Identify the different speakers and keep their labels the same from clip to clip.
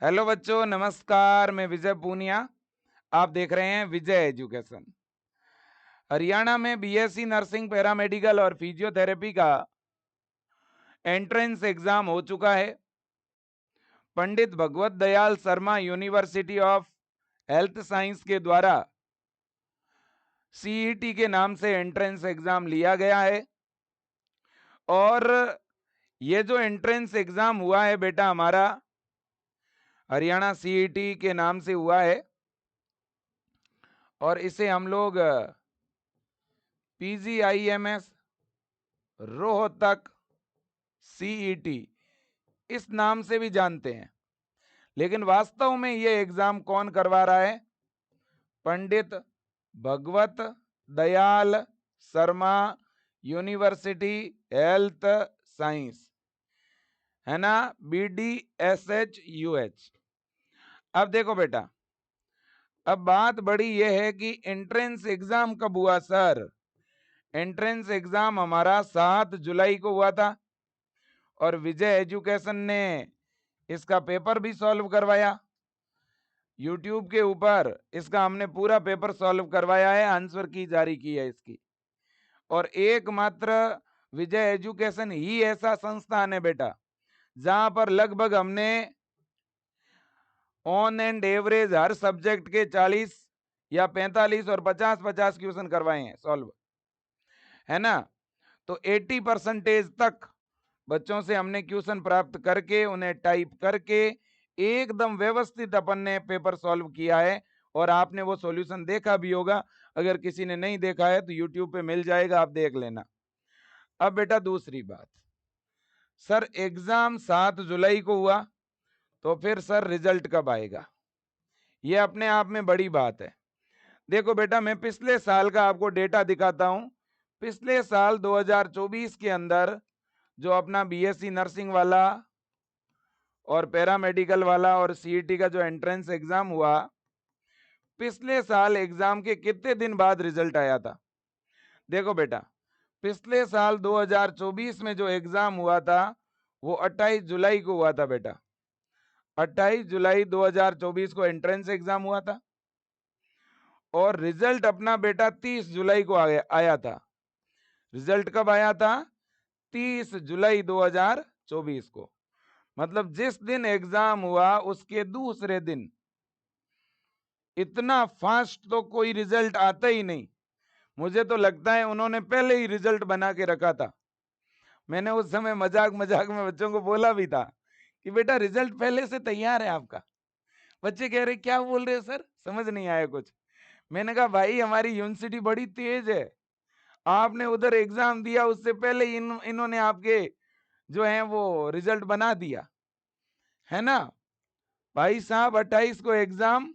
Speaker 1: Hello बच्चों, नमस्कार। मैं विजय पूनिया। आप देख रहे हैं विजय एजुकेशन। हरियाणा में बीएससी नर्सिंग, पैरामेडिकल और फिजियोथेरेपी का एंट्रेंस एग्जाम हो चुका है। Pandit Bhagwat Dayal Sharma university of health science के द्वारा सीईटी के नाम से एंट्रेंस एग्जाम लिया गया है। और ये जो एंट्रेंस एग्जाम हुआ है बेटा, हमारा हरियाणा सीईटी के नाम से हुआ है। और इसे हम लोग पीजीआईएमएस रोहतक सीईटी इस नाम से भी जानते हैं। लेकिन वास्तव में ये एग्जाम कौन करवा रहा है? Pandit Bhagwat Dayal Sharma university health science, है ना, BDSHUH। अब देखो बेटा, अब बात बड़ी ये है कि एंट्रेंस एग्जाम कब हुआ सर? एंट्रेंस एग्जाम हमारा 7 जुलाई को हुआ था और विजय एजुकेशन ने इसका पेपर भी सॉल्व करवाया। यूट्यूब के ऊपर इसका हमने पूरा पेपर सॉल्व करवाया है, आंसर की जारी की है इसकी। और एकमात्र विजय एजुकेशन ही ऐसा संस्थान है बेटा जहां पर लगभग हमने on and average her subject के 40 या 45 और 50-50 क्वेश्चन करवाए हैं सॉल्व, है ना। तो 80% तक बच्चों से हमने क्वेश्चन प्राप्त करके उन्हें टाइप करके एकदम व्यवस्थित अपन ने पेपर सॉल्व किया है। और आपने वो सॉल्यूशन देखा भी होगा। अगर किसी ने नहीं देखा है तो यूट्यूब पे मिल जाएगा, आप देख लेना। अब बेटा दूसरी बात, सर एग्जाम 7 जुलाई को हुआ तो फिर सर रिजल्ट कब आएगा? ये अपने आप में बड़ी बात है। देखो बेटा, मैं पिछले साल का आपको डेटा दिखाता हूं। पिछले साल 2024 के अंदर जो अपना बीएससी नर्सिंग वाला और पैरामेडिकल वाला और सीईटी का जो एंट्रेंस एग्जाम हुआ, पिछले साल एग्जाम के कितने दिन बाद रिजल्ट आया था? देखो बेटा, पिछले साल 2024 में जो एग्जाम हुआ था वो 28 जुलाई को हुआ था बेटा। 28 जुलाई 2024 को एंट्रेंस एग्जाम हुआ था और रिजल्ट अपना बेटा 30 जुलाई को आया था। रिजल्ट कब आया था? 30 जुलाई 2024 को। मतलब जिस दिन एग्जाम हुआ उसके दूसरे दिन। इतना फास्ट तो कोई रिजल्ट आता ही नहीं। मुझे तो लगता है उन्होंने पहले ही रिजल्ट बना के रखा था। मैंने उस समय मजाक मजाक में बच्चों को बोला भी था कि बेटा रिजल्ट पहले से तैयार है आपका। बच्चे कह रहे क्या बोल रहे सर, समझ नहीं आया कुछ। मैंने कहा भाई हमारी यूनिवर्सिटी बड़ी तेज है, आपने उधर एग्जाम दिया उससे पहले इन्होंने आपके जो है वो रिजल्ट बना दिया, है ना। भाई साहब 28 को एग्जाम,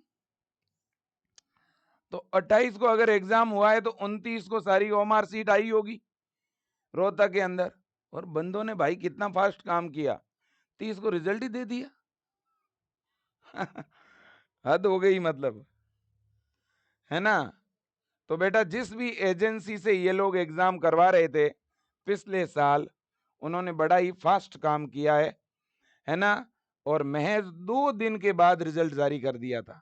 Speaker 1: तो 28 को अगर एग्जाम हुआ है तो 29 को सारी ओमार सीट आई होगी रोहतक के अंदर। और बंदों ने भाई कितना फास्ट काम किया, 30 को रिजल्ट ही दे दिया। हद हो गई मतलब, है ना। तो बेटा जिस भी एजेंसी से ये लोग एग्जाम करवा रहे थे पिछले साल, उन्होंने बड़ा ही फास्ट काम किया है ना। और महज 2 दिन के बाद रिजल्ट जारी कर दिया था।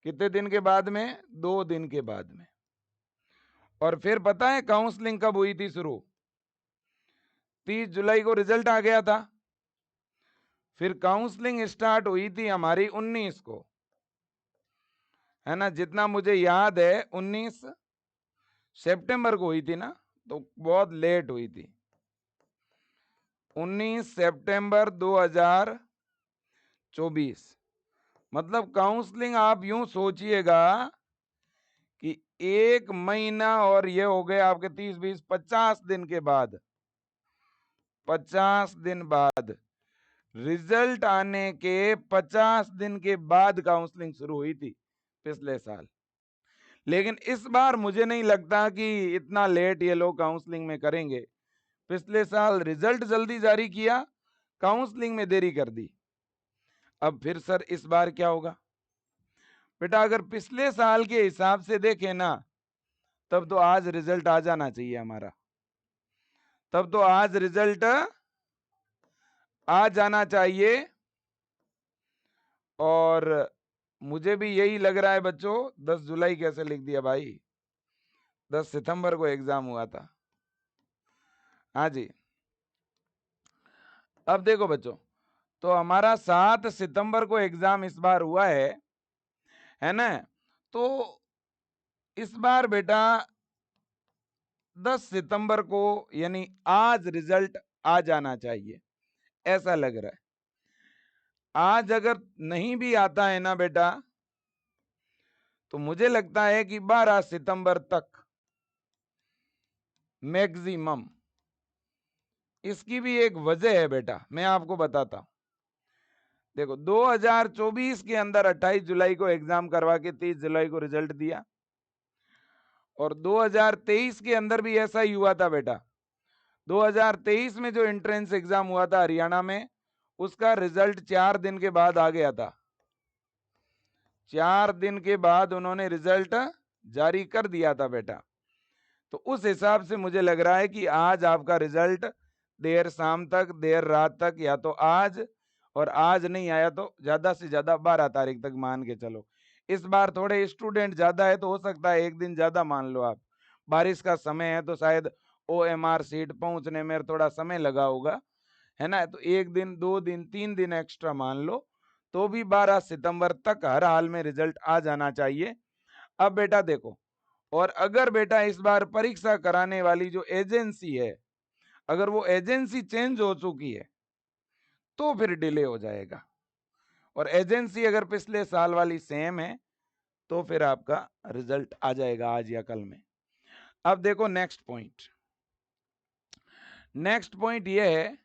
Speaker 1: कितने दिन के बाद में? 2 दिन के बाद में। और फिर पता है काउंसलिंग कब हुई थी शुरू? 30 जुलाई को रिजल्ट आ गया था। फिर काउंसलिंग स्टार्ट हुई थी हमारी 19 को, है ना। जितना मुझे याद है 19 सितंबर को हुई थी ना, तो बहुत लेट हुई थी। 19 सितंबर 2024। मतलब काउंसलिंग आप यूं सोचिएगा कि 1 महीना और ये हो गए आपके 30-20 50 दिन के बाद, 50 दिन बाद रिजल्ट आने के 50 दिन के बाद काउंसलिंग शुरू हुई थी पिछले साल। लेकिन इस बार मुझे नहीं लगता कि इतना लेट ये लोग काउंसलिंग में करेंगे। पिछले साल रिजल्ट जल्दी जारी किया, काउंसलिंग में देरी कर दी। अब फिर सर इस बार क्या होगा? बेटा अगर पिछले साल के हिसाब से देखें ना, तब तो आज रिजल्ट आ जाना चाहिए हमारा। तब तो आज रिजल्ट आ जाना चाहिए। और मुझे भी यही लग रहा है बच्चों, 10 जुलाई कैसे लिख दिया भाई, 10 सितंबर को एग्जाम हुआ था। हाँ जी, अब देखो बच्चों, तो हमारा 7 सितंबर को एग्जाम इस बार हुआ है ना। तो इस बार बेटा 10 सितंबर को यानी आज रिजल्ट आ जाना चाहिए, ऐसा लग रहा है। आज अगर नहीं भी आता है ना बेटा, तो मुझे लगता है कि 12 सितंबर तक मैक्सिमम। इसकी भी एक वजह है बेटा, मैं आपको बताता हूं। देखो 2024 के अंदर 28 जुलाई को एग्जाम करवा के 30 जुलाई को रिजल्ट दिया, और 2023 के अंदर भी ऐसा ही हुआ था बेटा। 2023 में जो एंट्रेंस एग्जाम हुआ था हरियाणा में, उसका रिजल्ट 4 दिन के बाद आ गया था। 4 दिन के बाद उन्होंने रिजल्ट जारी कर दिया था बेटा। तो उस हिसाब से मुझे लग रहा है कि आज आपका रिजल्ट देर शाम तक, देर रात तक, या तो आज, और आज नहीं आया तो ज्यादा से ज्यादा 12 तारीख तक मान के चलो। इस बार थोड़े स्टूडेंट ज्यादा है तो हो सकता है एक दिन ज्यादा मान लो आप। बारिश का समय है तो शायद OMR सीट पहुंचने में थोड़ा समय लगा होगा, है ना। तो एक दिन, 2 दिन, 3 दिन एक्स्ट्रा मान लो, तो भी 12 सितंबर तक हर हाल में रिजल्ट आ जाना चाहिए। अब बेटा देखो, और अगर बेटा इस बार परीक्षा कराने वाली जो एजेंसी है, अगर वो एजेंसी चेंज हो चुकी है तो फिर डिले हो जाएगा, और एजेंसी अगर पिछले साल वाली सेम है तो फिर आपका रिजल्ट आ जाएगा आज या कल में। अब देखो नेक्स्ट पॉइंट ये है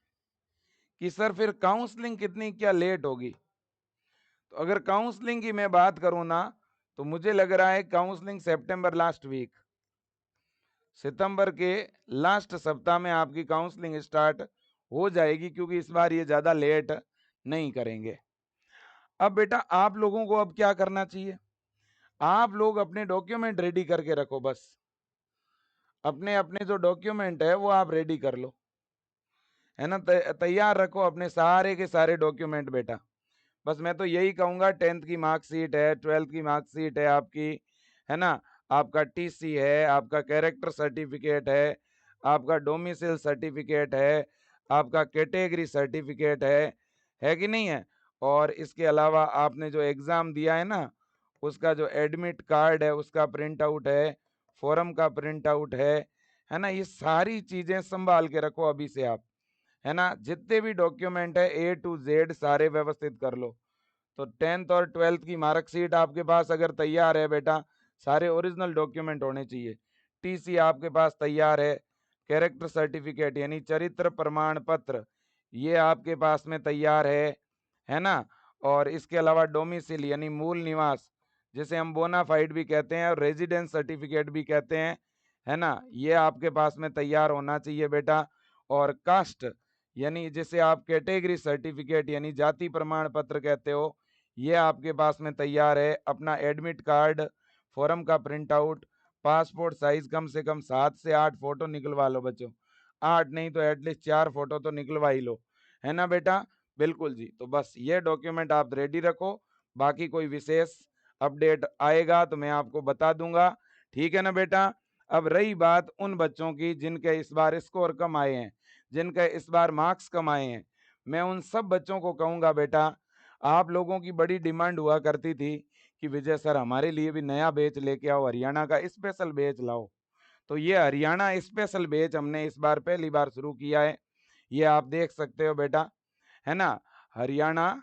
Speaker 1: कि सर फिर काउंसलिंग कितनी क्या लेट होगी। तो अगर काउंसलिंग की मैं बात करूं ना, तो मुझे लग रहा है काउंसलिंग सितंबर लास्ट वीक, सितंबर के लास्ट सप्ताह में आपकी काउंसलिंग स्टार्ट हो जाएगी, क्योंकि इस बार ये ज्यादा लेट नहीं करेंगे। अब बेटा आप लोगों को अब क्या करना चाहिए, आप लोग अपने डॉक्यूमेंट रेडी करके रखो। बस अपने अपने जो डॉक्यूमेंट है वो आप रेडी कर लो, है ना। तैयार रखो अपने सारे के सारे डॉक्यूमेंट बेटा। बस मैं तो यही कहूंगा, 10th की मार्कशीट है, 12th की मार्कशीट है आपकी, है ना, आपका TC है, आपका कैरेक्टर सर्टिफिकेट है, आपका डोमिसाइल सर्टिफिकेट है, आपका कैटेगरी सर्टिफिकेट है कि नहीं है। और इसके अलावा आपने जो एग्जाम दिया है ना, उसका जो एडमिट कार्ड है उसका प्रिंट आउट है, फॉर्म का प्रिंट आउट है ना। ये सारी चीजें संभाल के रखो अभी से आप, है ना। जितने भी डॉक्यूमेंट है A to Z सारे व्यवस्थित कर लो। तो 10th और 12th की मार्कशीट आपके पास अगर तैयार है बेटा, सारे ओरिजिनल डॉक्यूमेंट होने चाहिए। TC आपके पास तैयार है, कैरेक्टर सर्टिफिकेट यानी चरित्र प्रमाण पत्र ये आपके पास में तैयार है ना। और इसके अलावा डोमिसाइल यानी मूल निवास, जिसे हम बोनाफाइड भी कहते हैं और रेजिडेंस सर्टिफिकेट भी कहते हैं, है ना, ये आपके पास में तैयार होना चाहिए बेटा। और कास्ट यानी जिसे आप कैटेगरी सर्टिफिकेट यानी जाति प्रमाण पत्र कहते हो, ये आपके पास में तैयार है। अपना एडमिट कार्ड, फॉर्म का प्रिंट आउट, पासपोर्ट साइज कम से कम 7 से 8 फोटो निकलवा लो बच्चों, 8 नहीं तो एटलीस्ट 4 फोटो तो निकलवा ही लो, है ना बेटा। बिल्कुल जी, तो बस ये डॉक्यूमेंट आप रेडी रखो, बाकी कोई विशेष अपडेट आएगा तो मैं आपको बता दूंगा, ठीक है ना बेटा। अब रही बात उन बच्चों की जिनके इस बार स्कोर कम आए हैं, जिनके इस बार मार्क्स कम आए हैं, मैं उन सब बच्चों को कहूंगा बेटा, आप लोगों की बड़ी डिमांड हुआ करती थी कि विजय सर हमारे लिए भी नया बैच लेके आओ, हरियाणा का स्पेशल बैच लाओ। तो ये हरियाणा स्पेशल बैच हमने इस बार पहली बार शुरू किया है, ये आप देख सकते हो बेटा, है ना। हरियाणा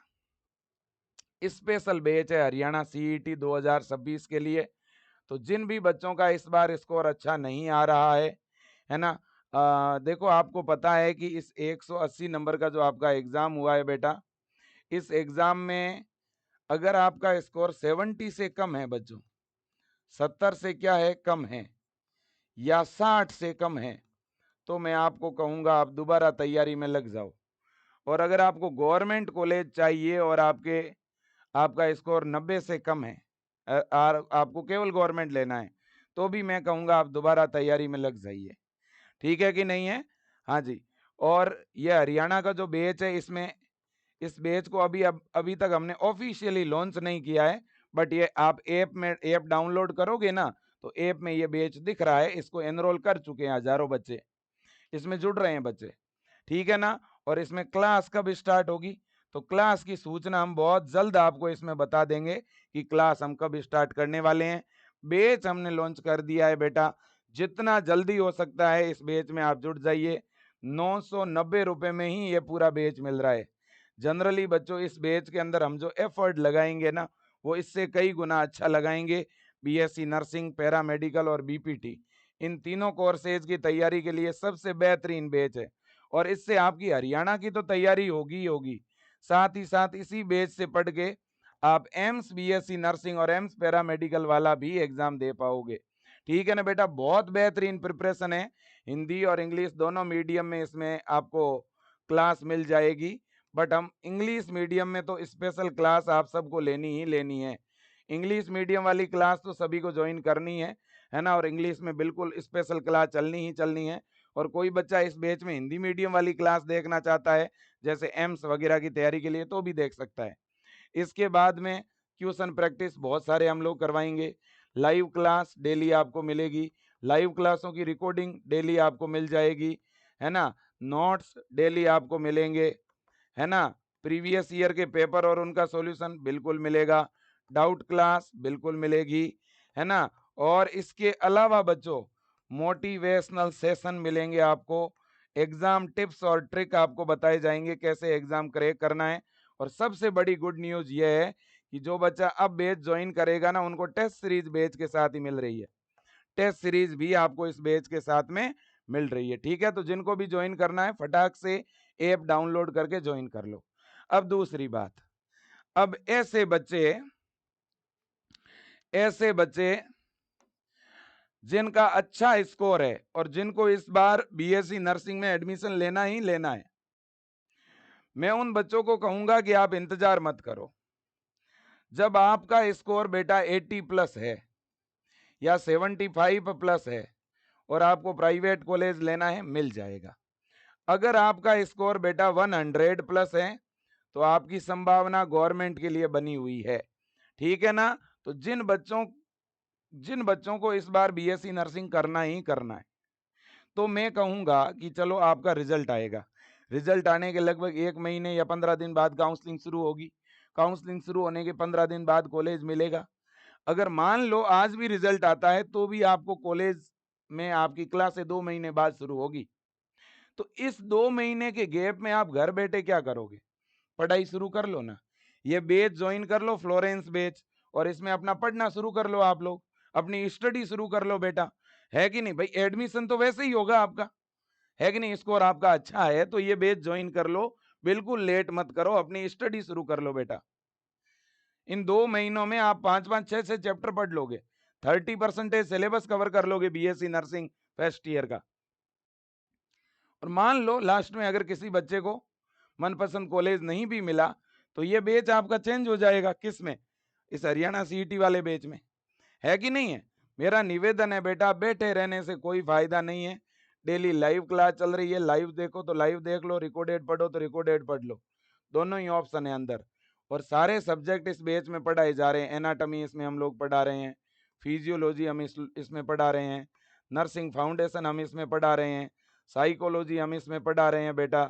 Speaker 1: स्पेशल बैच है हरियाणा CET 2026 के लिए। तो जिन भी बच्चों का इस बार स्कोर अच्छा नहीं आ रहा है ना, देखो आपको पता है कि इस 180 नंबर का जो आपका एग्जाम हुआ है बेटा, इस एग्जाम में अगर आपका स्कोर 70 से कम है बच्चों, 70 से क्या है कम है, या 60 से कम है, तो मैं आपको कहूंगा आप दोबारा तैयारी में लग जाओ। और अगर आपको गवर्नमेंट कॉलेज चाहिए और आपका स्कोर 90 से कम है, और आपको केवल गवर्नमेंट लेना है, तो भी मैं कहूंगा आप दोबारा तैयारी में लग जाइए, ठीक है कि नहीं है। हाँ जी, और ये हरियाणा का जो बैच है इसमें इस बैच को अभी तक हमने ऑफिशियली लॉन्च नहीं किया है, बट ये आप ऐप डाउनलोड करोगे ना, तो ऐप में ये बैच दिख रहा है, इसको एनरोल कर चुके हैं हजारों बच्चे, इसमें जुड़ रहे हैं बच्चे, ठीक है ना। और इसमें क्लास कब स्टार्ट होगी, तो क्लास की सूचना हम बहुत जल्द आपको इसमें बता देंगे कि क्लास हम कब स्टार्ट करने वाले हैं। बैच हमने लॉन्च कर दिया है बेटा, जितना जल्दी हो सकता है इस बैच में आप जुड़ जाइए। 990 रुपए में ही ये पूरा बैच मिल रहा है। जनरली बच्चों इस बैच के अंदर हम जो एफर्ट लगाएंगे ना, वो इससे कई गुना अच्छा लगाएंगे। बीएससी नर्सिंग, पैरामेडिकल और बीपीटी, इन तीनों कोर्सेज की तैयारी के लिए सबसे बेहतरीन बैच है। और इससे आपकी हरियाणा की तो तैयारी होगी ही होगी, साथ ही साथ इसी बैच से पढ़ के आप एम्स बीएससी नर्सिंग और एम्स पैरामेडिकल वाला भी एग्जाम दे पाओगे, ठीक है ना बेटा। बहुत बेहतरीन प्रिपरेशन है, हिंदी और इंग्लिश दोनों मीडियम में इसमें आपको क्लास मिल जाएगी। बट हम इंग्लिश मीडियम में तो स्पेशल क्लास आप सबको लेनी ही लेनी है। इंग्लिश मीडियम वाली क्लास तो सभी को ज्वाइन करनी है ना, और इंग्लिश में बिल्कुल स्पेशल क्लास चलनी ही चलनी है। और कोई बच्चा इस बैच में हिंदी मीडियम वाली क्लास देखना चाहता है, जैसे एम्स वगैरह की तैयारी के लिए, तो भी देख सकता है। इसके बाद में ट्यूशन प्रैक्टिस बहुत सारे हम लोग करवाएंगे, लाइव क्लास डेली आपको मिलेगी, लाइव क्लासों की रिकॉर्डिंग डेली आपको मिल जाएगी, है ना। नोट्स डेली आपको मिलेंगे, है ना। प्रीवियस ईयर के पेपर और उनका सॉल्यूशन बिल्कुल मिलेगा, डाउट क्लास बिल्कुल मिलेगी, है ना। और इसके अलावा बच्चों मोटिवेशनल सेशन मिलेंगे आपको, एग्जाम टिप्स और ट्रिक आपको बताए जाएंगे कैसे एग्जाम क्रैक करना है। और सबसे बड़ी गुड न्यूज ये है कि जो बच्चा अब बैच ज्वाइन करेगा ना, उनको टेस्ट सीरीज बैच के साथ ही मिल रही है, टेस्ट सीरीज भी आपको इस बैच के साथ में मिल रही है, ठीक है। तो जिनको भी ज्वाइन करना है फटाक से ऐप डाउनलोड करके ज्वाइन कर लो। अब दूसरी बात, अब ऐसे बच्चे जिनका अच्छा स्कोर है और जिनको इस बार बीएससी नर्सिंग में एडमिशन लेना ही लेना है, मैं उन बच्चों को कहूंगा कि आप इंतजार मत करो। जब आपका स्कोर बेटा 80 प्लस है या 75 प्लस है और आपको प्राइवेट कॉलेज लेना है, मिल जाएगा। अगर आपका स्कोर बेटा 100 प्लस है तो आपकी संभावना गवर्नमेंट के लिए बनी हुई है, ठीक है ना। तो जिन बच्चों को इस बार बीएससी नर्सिंग करना ही करना है, तो मैं कहूंगा कि चलो आपका रिजल्ट आएगा, रिजल्ट आने के लगभग 1 महीने या 15 दिन बाद काउंसलिंग शुरू होगी, काउंसलिंग शुरू होने के 15 दिन बाद कॉलेज मिलेगा। अगर मान लो आज भी रिजल्ट आता है तो भी आपको कॉलेज में आपकी क्लासें 2 महीने बाद शुरू होगी। तो इस 2 महीने के गैप में आप घर बैठे क्या करोगे, पढ़ाई शुरू कर लो ना, ये बैच ज्वाइन कर लो, फ्लोरेंस बैच, और इसमें अपना पढ़ना शुरू कर लो, आप लोग अपनी स्टडी शुरू कर लो बेटा, है कि नहीं भाई। एडमिशन तो वैसे ही होगा आपका, है कि नहीं, स्कोर आपका अच्छा है तो ये बैच ज्वाइन कर लो, बिल्कुल लेट मत करो, अपनी स्टडी शुरू कर लो बेटा। इन 2 महीनों में आप 5-5 6-6 चैप्टर पढ़ लोगे, 30% सिलेबस कवर कर लोगे बीएससी नर्सिंग फर्स्ट ईयर का। और मान लो लास्ट में अगर किसी बच्चे को मनपसंद कॉलेज नहीं भी मिला, तो ये बैच आपका चेंज हो जाएगा, किस में, इस हरियाणा सीईटी वाले बैच में, है कि नहीं है। मेरा निवेदन है बेटा, बैठे रहने से कोई फायदा नहीं है। डेली लाइव क्लास चल रही है, लाइव देखो तो लाइव देख लो, रिकॉर्डेड पढ़ो तो रिकॉर्डेड पढ़ लो, दोनों ही ऑप्शन है अंदर। और सारे सब्जेक्ट इस बैच में पढ़ाए जा रहे हैं, एनाटॉमी इसमें हम लोग पढ़ा रहे हैं, फिजियोलॉजी हम इसमें पढ़ा रहे हैं, नर्सिंग फाउंडेशन हम इसमें पढ़ा रहे हैं, साइकोलॉजी हम इसमें पढ़ा रहे हैं बेटा,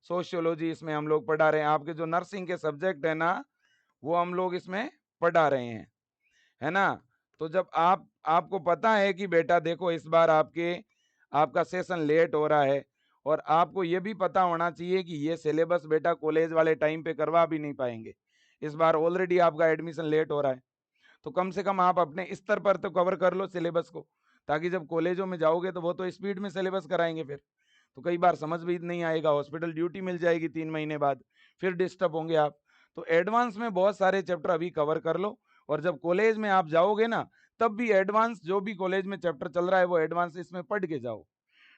Speaker 1: सोशियोलॉजी इसमें हम लोग पढ़ा रहे हैं। आपके जो नर्सिंग के सब्जेक्ट है ना, वो हम लोग इसमें पढ़ा रहे हैं, है ना। तो जब आपको पता है कि बेटा देखो इस बार आपका सेशन लेट हो रहा है, और आपको ये भी पता होना चाहिए कि ये सिलेबस बेटा कॉलेज वाले टाइम पे करवा भी नहीं पाएंगे, इस बार ऑलरेडी आपका एडमिशन लेट हो रहा है, तो कम से कम आप अपने स्तर पर तो कवर कर लो सिलेबस को, ताकि जब कॉलेजों में जाओगे तो वो तो स्पीड में सिलेबस कराएंगे, फिर तो कई बार समझ भी नहीं आएगा, हॉस्पिटल ड्यूटी मिल जाएगी 3 महीने बाद, फिर डिस्टर्ब होंगे आप। तो एडवांस में बहुत सारे चैप्टर अभी कवर कर लो, और जब कॉलेज में आप जाओगे ना, तब भी एडवांस जो भी कॉलेज में चैप्टर चल रहा है वो एडवांस इसमें पढ़ के जाओ।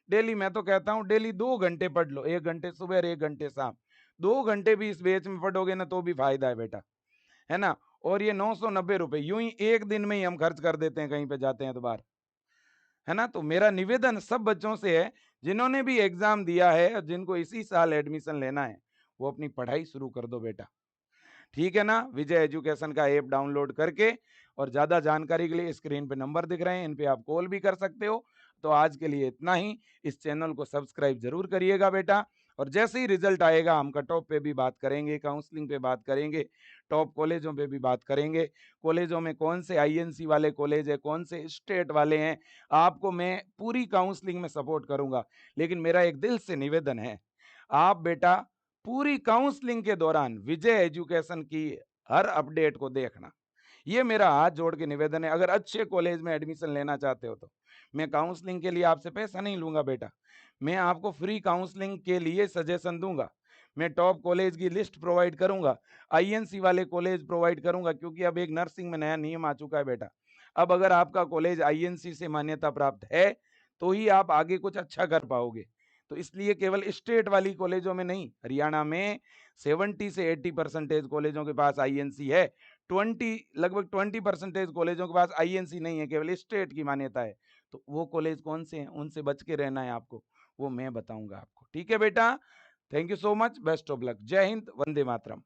Speaker 1: डेली मैं तो कहता हूँ डेली 2 घंटे पढ़ लो, 1 घंटे सुबह और 1 घंटे शाम, 2 घंटे भी इस बैच में पढ़ोगे ना तो भी फायदा है बेटा, है ना। और ये 990 रुपए यूं ही एक दिन में ही हम खर्च कर देते हैं कहीं पे जाते हैं तो बाहर, है ना। तो मेरा निवेदन सब बच्चों से है जिन्होंने भी एग्जाम दिया है और जिनको इसी साल एडमिशन लेना है, वो अपनी पढ़ाई शुरू कर दो बेटा। ठीक है ना? विजय एजुकेशन का ऐप डाउनलोड करके, और ज़्यादा जानकारी के लिए स्क्रीन पे नंबर दिख रहे हैं, इन पे आप कॉल भी कर सकते हो। तो आज के लिए इतना ही। इस चैनल को सब्सक्राइब ज़रूर करिएगा बेटा, और जैसे ही रिजल्ट आएगा हम कट ऑफ पे भी बात करेंगे, काउंसलिंग पे बात करेंगे, टॉप कॉलेजों पे भी बात करेंगे। कॉलेजों में कौन से आईएनसी वाले कॉलेज है, कौन से स्टेट वाले हैं, आपको मैं पूरी काउंसलिंग में सपोर्ट करूँगा। लेकिन मेरा एक दिल से निवेदन है, आप बेटा पूरी काउंसलिंग के दौरान विजय एजुकेशन की हर अपडेट को देखना। ये मेरा हाथ जोड़ के निवेदन है। अगर अच्छे कॉलेज में एडमिशन लेना चाहते हो तो मैं काउंसलिंग के लिए आपसे पैसा नहीं लूंगा बेटा, मैं आपको फ्री काउंसलिंग के लिए सजेशन दूंगा। मैं टॉप कॉलेज की लिस्ट प्रोवाइड करूंगा, आईएनसी वाले कॉलेज प्रोवाइड करूंगा, क्योंकि अब एक नर्सिंग में नया नियम आ चुका है बेटा। अब अगर आपका कॉलेज आईएनसी से मान्यता प्राप्त है तो ही आप आगे कुछ अच्छा कर पाओगे। तो इसलिए केवल स्टेट वाली कॉलेजों में नहीं, हरियाणा में 70 से 80% कॉलेजों के पास आईएनसी है, 20% कॉलेजों के पास आईएनसी नहीं है, केवल स्टेट की मान्यता है। तो वो कॉलेज कौन से हैं, उनसे बच के रहना है आपको, वो मैं बताऊंगा आपको। ठीक है बेटा, thank you so much, best of luck, जय हिंद, वंदे मातरम।